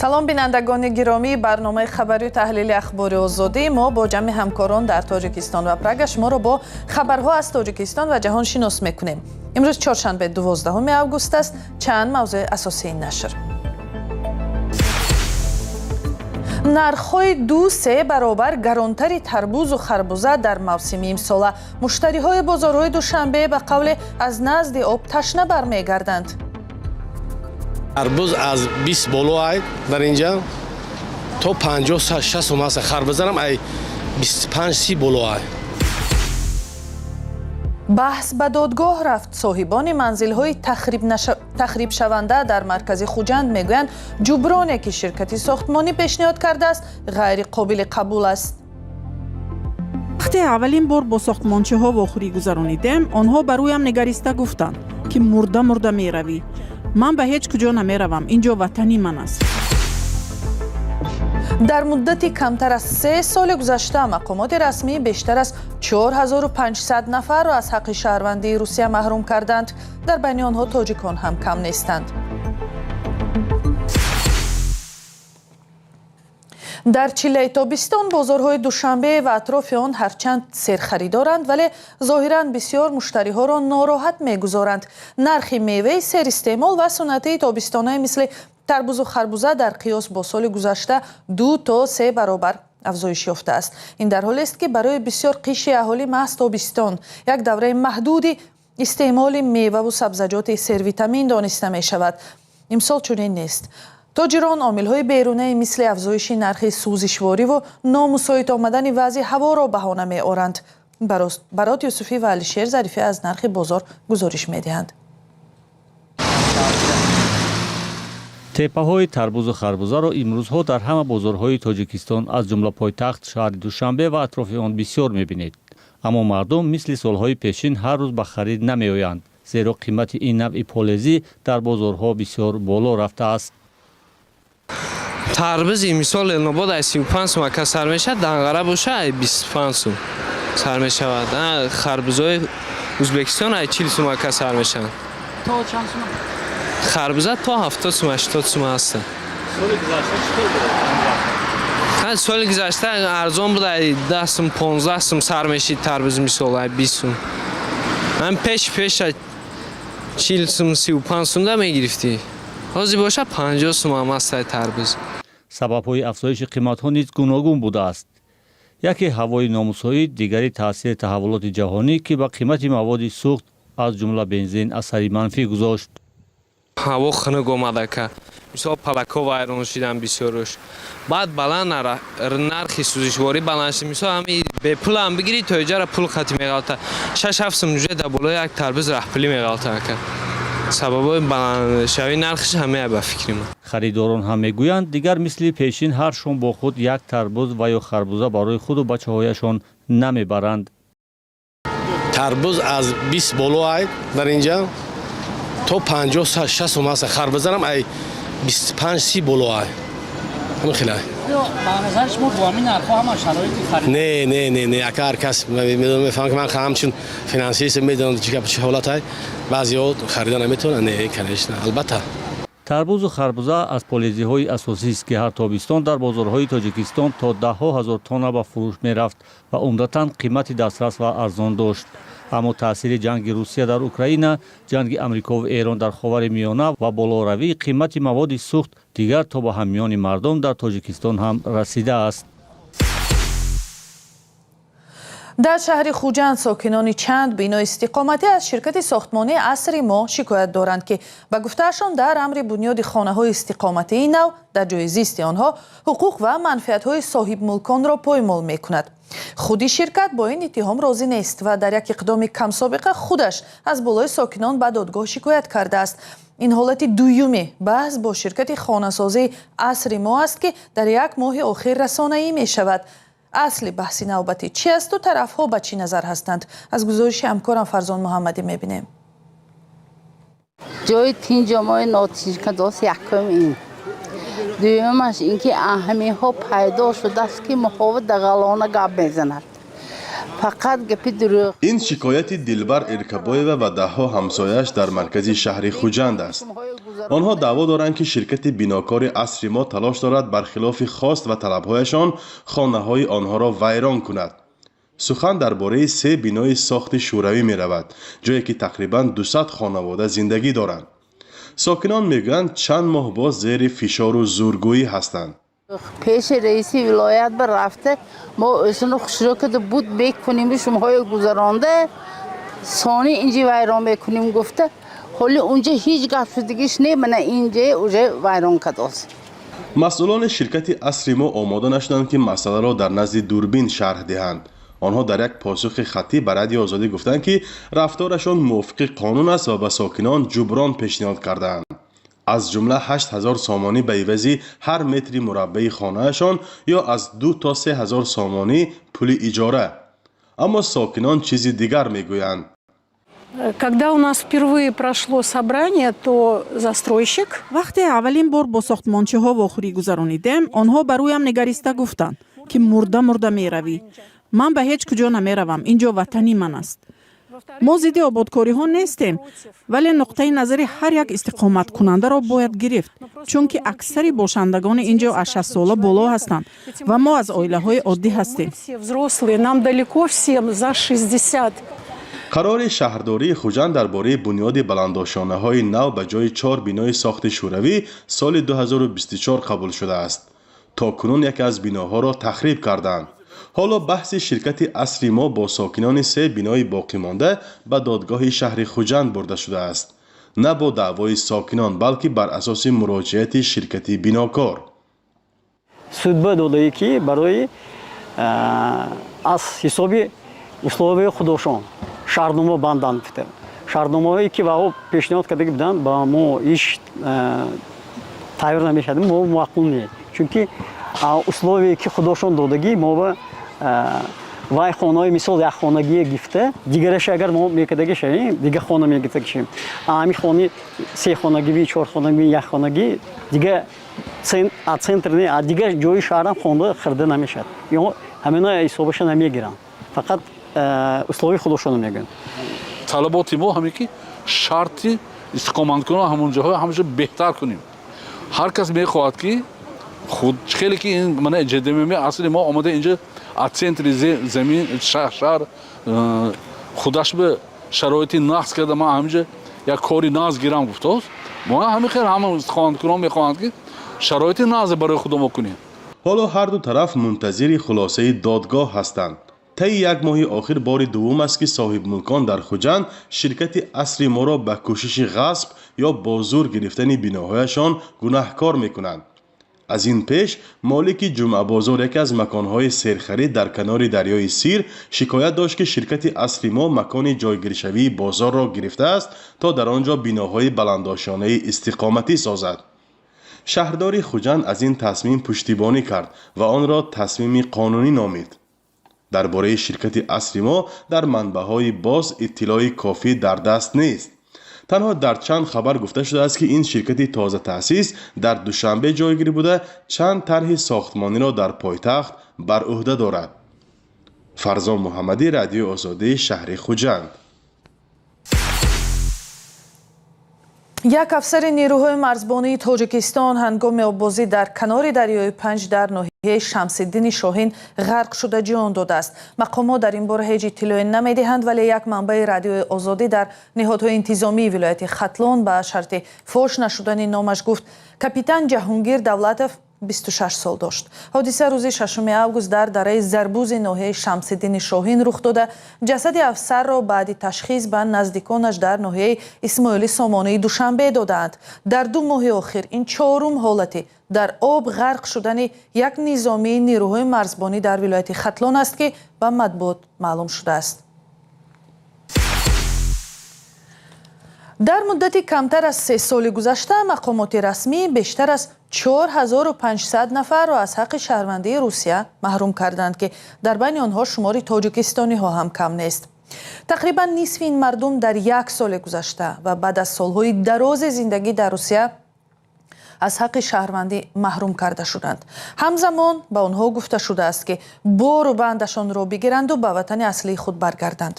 салом бинандагони гиромӣ, барномаи хабарию таҳлили ахбори озодӣ. Мо бо ҷамъи ҳамкорон дар тоҷикистон ва Прага шуморо бо хабарҳо аз тоҷикистон ва ҷаҳон шинос мекунем. имрӯз чоршанбе 12 август аст. Чанд мавзӯи асосии нашр. нархҳои 2-3 баробар гаронтари тарбузу харбуза дар мавсими имсола. муштариҳои бозорҳои душанбе ба қавле аз назди об ташна бармегарданд. тарбуз аз 20 боло ай дар инҷа то 50-60 сум аст. харбузарам ай 25-30 боло ай. баҳс ба додгоҳ рафт. соҳибони манзилҳои тахрибшаванда дар маркази Хуҷанд мегӯянд ҷуброне ки ширкати сохтмонӣ пешниҳод кардааст ғайриқобили қабул аст. вақте аввалин бор бо сохтмончиҳо вохӯрӣ гузаронидем, онҳо ба рӯям негариста гуфтанд ки мурда меравӣ. ман ба ҳеҷ куҷо намеравам, инҷо ватани ман аст. дар муддати камтар аз 3 соли гузашта мақомоти расмӣ бештар аз 4500 нафарро аз ҳаққи шаҳрвандии Русия маҳрум карданд. дар байни онҳо тоҷикон ҳам кам нестанд. дар чилаи тобистон бозорҳои душанбе ва атрофи он ҳарчанд серхаридоранд, вале зоҳиран бисёр муштариҳоро нороҳат мегузоранд. нархи меваи серистеъмол ва сунъатии тобистонаи мисли тарбузу харбуза дар қиёс бо соли гузашта 2 то 3 баробар афзоиш ёфтааст. ин дар ҳолест ки барои бисёр қиши аҳолӣ маҳз тобистон як давраи маҳдуди истеъмоли меваву сабзаҷоти сервитамин дониста мешавад. имсол чунин нест. тоҷирон омилҳои берунаи мисли афзоиши нархи сӯзишвориву номусоид омадани вазъи ҳаворо баҳона меоранд. барот Юсуфӣ ва Алишер Зарифӣ аз нархи бозор гузориш медиҳанд. теппаҳои тарбузу харбузаро имрӯзҳо дар ҳама бозорҳои тоҷикистон аз ҷумла пойтахт шаҳри душанбе ва атрофи он бисёр мебинед. аммо мардум мисли солҳои пешин ҳар рӯз ба харид намеоянд, зеро қимати ин навъи полезӣ дар бозорҳо бисёр боло рафтааст. тарбуз имсол элнобод ай 35 сум ака сар мешавад, данғара боша ай 25 сум сар мешавад. харбузои ӯзбекистон ай 40 сум ака сар мешавад. то чанд сум? харбуза то 70 сум 80 сум аст. соли гузашта читор буд? соли гузашта арзон буд ай 10 сум 15 сум сар мешид тарбуз мисол ай 20 сум. ман пеш 40 сум 35 сум да мегирифтӣ. ҳозир боша 50 сум ам аст ай тарбуз. сабабҳои афзоиши қиматҳо низ гуногун будааст. яке ҳавои номусоид, дигари таъсири таҳаввулоти ҷаҳонӣ ки ба қимати маводи сӯхт аз ҷумла бензин асари манфӣ гузошт. ҳаво хунук омада ка мисол палакҳо вайрон шидан бисёрош. баъд баланд нархи сӯзишворӣ баланд шид. мисол ҳамин бепулам бигири тоҷара пул хати меғалта 6-7 сум ҷӯе дар болои як тарбуз раҳпулӣ меғалта ка. сабабои баландшавии нархиш ҳамеа ба фикри ман. харидорон ҳам мегӯянд дигар мисли пешин ҳар шом бо худ як тарбуз ва ё харбуза барои худу бачаҳояшон намебаранд. тарбуз аз 20 боло ай дар инҷа то 50-60 сум аст. харбузарам ай 25-30 боло ай. ҳамин хеле ай. ба назар шумо бо ҳамин нархҳо ҳама шароити харид не ака ҳар кас мефаҳмад ки ман ҳамчун финансист медонам чӣ ҳолат ай. баъзеҳо харида наметавонанд. не конечно албатта. тарбузу харбуза аз полезиҳои асосист ки ҳар тобистон дар бозорҳои тоҷикистон то даҳҳо ҳазор тонна ба фурӯш мерафт ва умдатан қимати дастрас ва арзон дошт. аммо таъсири ҷанги Русия дар Украина, ҷанги Амрикову Эрон дар Ховари Миёна ва болоравии қимати маводи сӯхт дигар то ба ҳамёни мардум дар Тоҷикистон ҳам расидааст. дар шаҳри Хуҷанд сокинони чанд бинои истиқоматӣ аз ширкати сохтмонии Асри Мо шикоят доранд ки ба гуфтаашон дар амри бунёди хонаҳои истиқоматии нав дар ҷои зисти онҳо ҳуқуқ ва манфиатҳои соҳибмулконро поймол мекунад. худи ширкат бо ин иттиҳом розӣ нест ва дар як иқдоми камсобиқа худаш аз болои сокинон ба додгоҳ шикоят кардааст. ин ҳолати дуюми баҳс бо ширкати хонасозии Асри Мо аст ки дар як моҳи охир расонаӣ мешавад. асли баҳси навбатӣ чӣ асту тарафҳо ба чӣ назар ҳастанд? аз гузориши ҳамкорам Фарзон Муҳаммадӣ мебинем. ҷои тин ҷомои нотиншкадос якум ин. дуюмаш ин ки аҳамиҳо пайдо шудааст ки муҳовид дар ғалона гап мезанад. فقط گپی دروغ. این شکایت دلبر ارکبایو و دهها همسایش در مرکز شهر خوجند است. آنها دعوا دارند که شرکت بیناکار عصر ما تلاش دارد برخلاف خواست و طلبهایشان خانه‌های آنها را ویران کند. سخن درباره 3 بینای ساخت شوروی می رود، جایی که تقریباً 200 خانواده زندگی دارند. ساکنان میگویند چند ماه باز زیر فشار و زورگویی هستند. پیش رئیسی ولایت بر رفته ما اصلا شرکت بود بکنیم شما گذرانده ثانی اینجا ویران بکنیم گفته حالی اونجا هیچ گپ شدگیش نه من اینجا اونجا ویران کداست. مسئولان شرکت عصر ما آماده نشدند که مسئله را در نزد دوربین شرح دهند. آنها در یک پاسخ خطی به رادیو آزادی گفتند که رفتارشان موافق قانون است و به ساکنان جبران پیشنهاد کردند. از جمله 8000 سامانی به عوض هر متر مربع خانهشان یا از 2 تا 3000 سامانی پول اجاره. اما ساکنان چیزی دیگر میگویند. Когда у нас впервые прошло собрание, то застройщик вақте аввалин бор бо сохтмончиҳо вохӯрӣ гузаронидем, онҳо бароям негариста гуфтанд, ки мурда меравӣ. Ман ба ҳеҷ куҷо намеравам, инҷо ватани ман аст. мо зидди ободкориҳо нестем, вале нуқтаи назари ҳар як истиқоматкунандаро бояд гирифт, чунки аксари бошандагони инҷо аз 60 сола боло ҳастанд ва мо аз оилаҳои оддӣ ҳастем. Нам далеко всем за 60. قرار شهرداری خوجند درباره بنیاد بلندآشانه‌های نو به جای 4 بینای ساخت شوروی سال 2024 قبول شده است. تا کنون یکی از بیناها را تخریب کردند. حالا بحث شرکت عصر ما با ساکنان 3 بینای باقی مانده به دادگاه شهر خوجند برده شده است. نه با دعوای ساکنان بلکه بر اساس مراجعه شرکت بیناکار. سود دادایی که برای از حساب условия خودشان شهرنامه بندند بوده. شهرنامه‌ای که با پیشنهاد کرده بودند با ما هیچ تغییر نمی‌شدیم، ما معقول نیست. چونکی условия که خودشان دادگی ما با وای خانه‌ای مثال یک خانگی گفته دیگرش اگر ما میکردگی شیم دیگه خانه میگفته کشیم. همین خانه 3 خانگی 4 خانگی 1 خانگی دیگه центр نه دیگه جای شهرم خانه خرده نمیشد. یا همینا حسابش نمیگیرن. فقط условия خودشون میگن. طلبات ما همین که شرطی استقامت کنیم همون جاها همیشه بهتر کنیم. هر کس میخواهد که خود خیلی که این من جدی اصلی ما آمده اینجا از سنتر زمین شهر خودش به شرایطی نقص کرده ما همینجا یک کاری ناز گیرم گفته ما همین خیر همه استقامت کنیم میخواهند که شرایطی ناز برای خودمون کنیم. حالا هر دو طرف منتظر خلاصه دادگاه هستند. طی 1 ماه آخر بار دوم است که صاحب ملکان در خوجند شرکت عصر ما را به کوشش غصب یا با زور گرفتن بیناهایشان گناهکار میکنند. از این پیش مالک جمعه بازار یکی از مکانهای سیرخرید در کنار دریای سیر شکایت داشت که شرکت عصر ما مکان جایگیرشوی بازار را گرفته است تا در آنجا بیناهای بلندآشانه استقامتی سازد. شهرداری خوجند از این تصمیم پشتیبانی کرد و آن را تصمیم قانونی نامید. درباره شرکت عصر ما در منبع‌های باز اطلاعی کافی در دست نیست. تنها در چند خبر گفته شده است که این شرکت تازه تأسیس در دوشنبه جایگیری بوده چند طرح ساختمانی را در پایتخت بر عهده دارد. فرزان محمدی، رادیو آزادی، شهر خوجند. یک افسر نیروهای مرزبانی تاجیکستان هنگام آببازی در کنار دریای پنج در ناحیه شمس‌الدین شاهین غرق شده جان داده است. مقامات در این باره هیچ اطلاعی نمی‌دهند، ولی یک منبع رادیو آزادی در نهادهای انتظامی ولایت ختلان به شرط فاش نشدن نامش گفت کاپیتان جهانگیر دولتов 26 سال داشت. حادثه روز 6 август در دره زربوز ناحیه شمس‌الدین شاهین رخ داده. جسد افسر را بعد تشخیص به نزدیکانش در ناحیه اسماعیلی سامانی دوشنبه دادند. در 2 ماه اخیر این 4م حالتی در آب غرق شدن یک نظامی نیروهای مرزبانی در ولایت ختلان است که به مطبوعات معلوم شده است. در مدت کمتر از 3 سال گذشته مقامات رسمی بیشتر از 4500 نفر را از حق شهروندی روسیه محروم کردند که در بین آنها شمار تاجیکستانی ها هم کم نیست. تقریبا نصف این مردم در 1 سال گذشته و بعد از سالهای دراز زندگی در روسیه аз ҳаққи шаҳрвандӣ маҳрум карда шуданд. ҳамзамон ба онҳо гуфта шудааст ки бору бандашонро бигиранду ба ватани аслии худ баргарданд.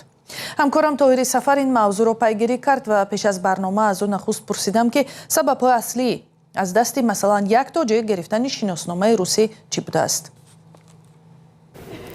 ҳамкорам Тоҳири Сафар ин мавзӯъро пайгирӣ кард ва пеш аз барнома аз ӯ нахуст пурсидам ки сабабҳои аслӣ аз дасти масалан як тоҷик гирифтани шиносномаи русӣ чӣ будааст.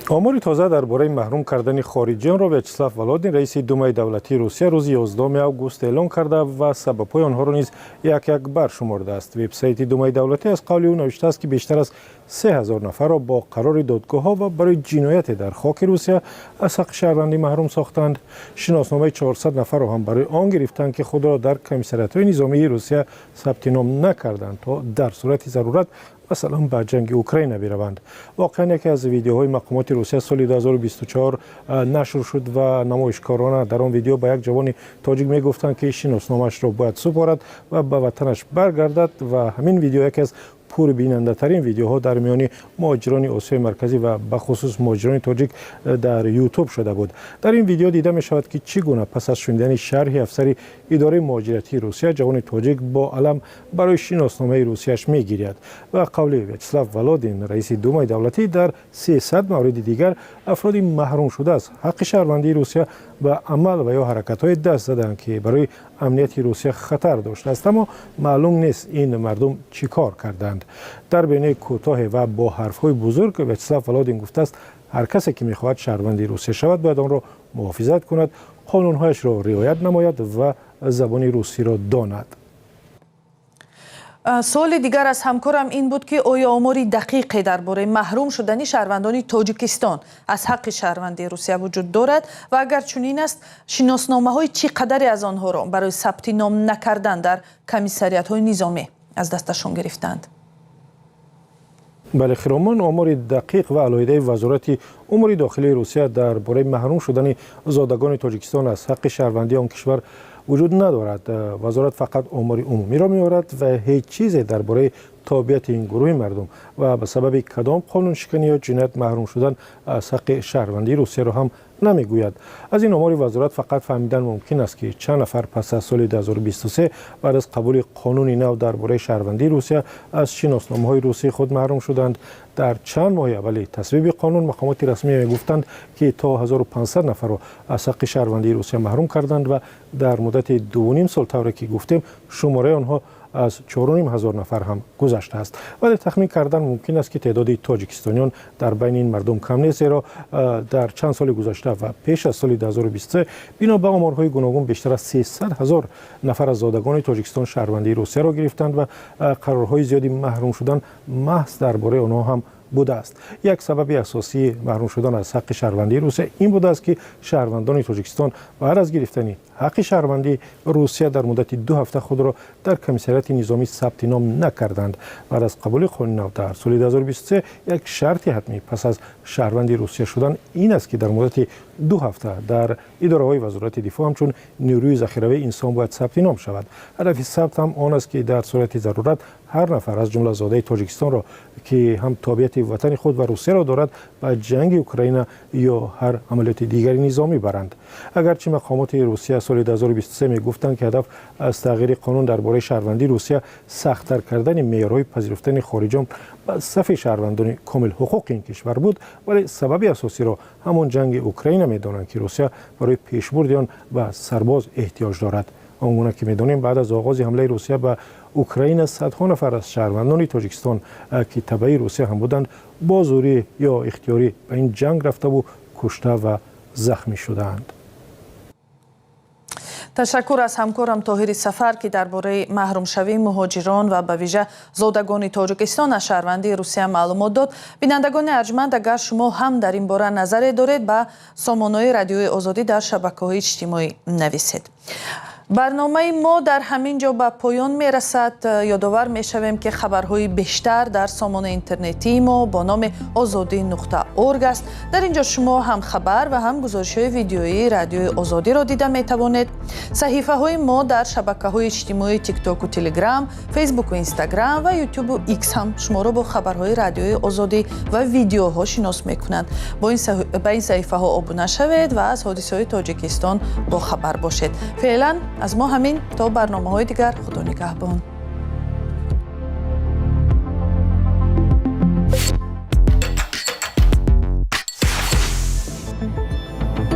آماری تازه درباره محروم کردن خارجیان را ویاچسلاو ولودین رئیس دومای دولتی روسیه روز 11 آگوست اعلام کرده و سبب‌های آنها را نیز یک یک برشمرده است. وبسایت دومای دولتی از قول او نوشته است که بیشتر از 3000 نفر را با قرار دادگاه‌ها و برای جنایت در خاک روسیه از حق شهروندی محروم ساختند. شناسنامه 400 نفر را هم برای آن گرفتند که خود را در کمیسریات‌های نظامی روسیه ثبت نام نکردند تا در صورت ضرورت مثلا به جنگ اوکراین بروند. واقعا یکی از ویدیوهای مقامات روسیه سال 2024 نشر شد و نمایشکاران در آن ویدیو به یک جوان تاجیک میگفتند که شناسنامه‌اش را باید سپارد و به وطنش برگردد و همین ویدیو یکی از پربیننده ترین ویدیوها در میان مهاجران آسیای مرکزی و به خصوص مهاجران تاجیک در یوتیوب شده بود. در این ویدیو دیده می شود که چگونه پس از شنیدن شرح افسر اداره مهاجرتی روسیه جوان تاجیک با علم برای شناسنامه روسیه‌اش میگیرد و قول ویاچسلاو ولودین رئیس دومای دولتی در 300 مورد دیگر افراد محروم شده از حق شهروندی روسیه به عمل و یا حرکت‌های دست زدند که برای امنیت روسیه خطر داشته است، اما معلوم نیست این مردم چیکار کردند. در بیانیه کوتاه و با حرف‌های بزرگ ویاچسلاو ولودین گفته است هر کسی که می‌خواهد شهروندی روسیه شود باید آن را محافظت کند، قانون‌هایش را رعایت نماید و زبان روسی را داند. سوال دیگر از همکارم این بود که آیا آماری دقیقی درباره محروم شدن شهروندان تاجیکستان از حق شهروندی روسیه وجود دارد و اگر چنین است شناسنامه‌های چی قدری از آنها را برای ثبت نام نکردن در کمیسریات‌های نظامی از دستشان گرفتند؟ بله خیرامان، آمار دقیق و علیحده وزارت امور داخلی روسیه درباره محروم شدن زادگان تاجیکستان از حق شهروندی آن کشور وجود ندارد. وزارت فقط آمار عمومی را می‌آورد و هیچ چیزی درباره تابعیت این گروه مردم و به سبب کدام قانون شکنی یا جنایت محروم شدن از حق شهروندی روسیه را هم نمیگوید. از این آمار وزارت فقط فهمیدن ممکن است که چند نفر پس از سال 2023 بعد از قبول قانون نو درباره شهروندی روسیه از شناسنامه‌های روسی خود محروم شدند. در چند ماه اول تصویب قانون مقامات رسمی میگفتند که تا 1500 نفر را از حق شهروندی روسیه محروم کردند و در مدت 2.5 سال طوری که گفتیم شماره آنها از 4,500 نفر هم گذشته است. ولی تخمین کردن ممکن است که تعداد تاجیکستانیان در بین این مردم کم نیست، زیرا در چند سال گذشته و پیش از سال 2023 بنا به آمارهای گوناگون بیشتر از 300,000 نفر از زادگان تاجیکستان شهروندی روسیه را گرفتند و قرارهای زیادی محروم شدن محض درباره آنها هم بوده است. یک سبب اساسی محروم شدن از حق شهروندی روسیه این بوده است که شهروندان تاجیکستان بعد از گرفتن حق شهروندی روسیه در مدت 2 هفته خود را در کمیسریات نظامی ثبت نام نکردند. بعد از قبول قانون نو در سال 2023 یک شرط حتمی پس از شهروندی روسیه شدن این است که در مدت 2 هفته در اداره‌های وزارت دفاع همچون نیروی ذخیره انسان باید ثبت نام شود. هدف ثبت هم آن است که در صورت ضرورت هر نفر از جمله زاده تاجیکستان را که هم تابعیت وطن خود و روسیه را دارد به جنگ اوکراین یا هر عملیات دیگری نظامی برند. اگرچه مقامات روسیه سال 2023 میگفتند که هدف از تغییر قانون درباره شهروندی روسیه سخت‌تر کردن معیارهای پذیرفتن خارجیان به صف شهروندان کامل حقوق این کشور بود، ولی سبب اساسی را همان جنگ اوکراین می‌دانند که روسیه برای پیشبرد آن به سرباز احتیاج دارد. آنگونه که می‌دانیم بعد از آغاز حمله روسیه به اوکراین صدها نفر از شهروندان تاجیکستان که تبعی روسیه هم بودند با زوری یا اختیاری به این جنگ رفته و کشته و زخمی شدند. تشکر از همکارم طاهری سفر که درباره محرومشوی مهاجران و به ویژه زادگان تاجیکستان از شهروندی روسیه معلومات داد. بینندگان ارجمند اگر شما هم در این باره نظری دارید به سامانه‌های رادیوی آزادی در شبکه‌های اجتماعی نویسید. برنامه ما در همین جا به پایان می رسد. یادآور می شویم که خبرهای بیشتر در سامان اینترنتی ما با نام azadi.org است. در اینجا شما هم خبر و هم گزارش‌های ویدیویی رادیوی آزادی را دیده می توانید. صحیفه های ما در شبکه‌های اجتماعی تیک تاک و تلگرام، فیسبوک و اینستاگرام و یوتیوب و ایکس هم شما را با خبرهای رادیوی آزادی و ویدیوها شناس می کنند. با این صحیفه ها ابونه شوید و از حادثه‌های تاجیکستان با خبر باشید. فعلا از ما همین تا برنامه‌های دیگر. خدا نگهبان.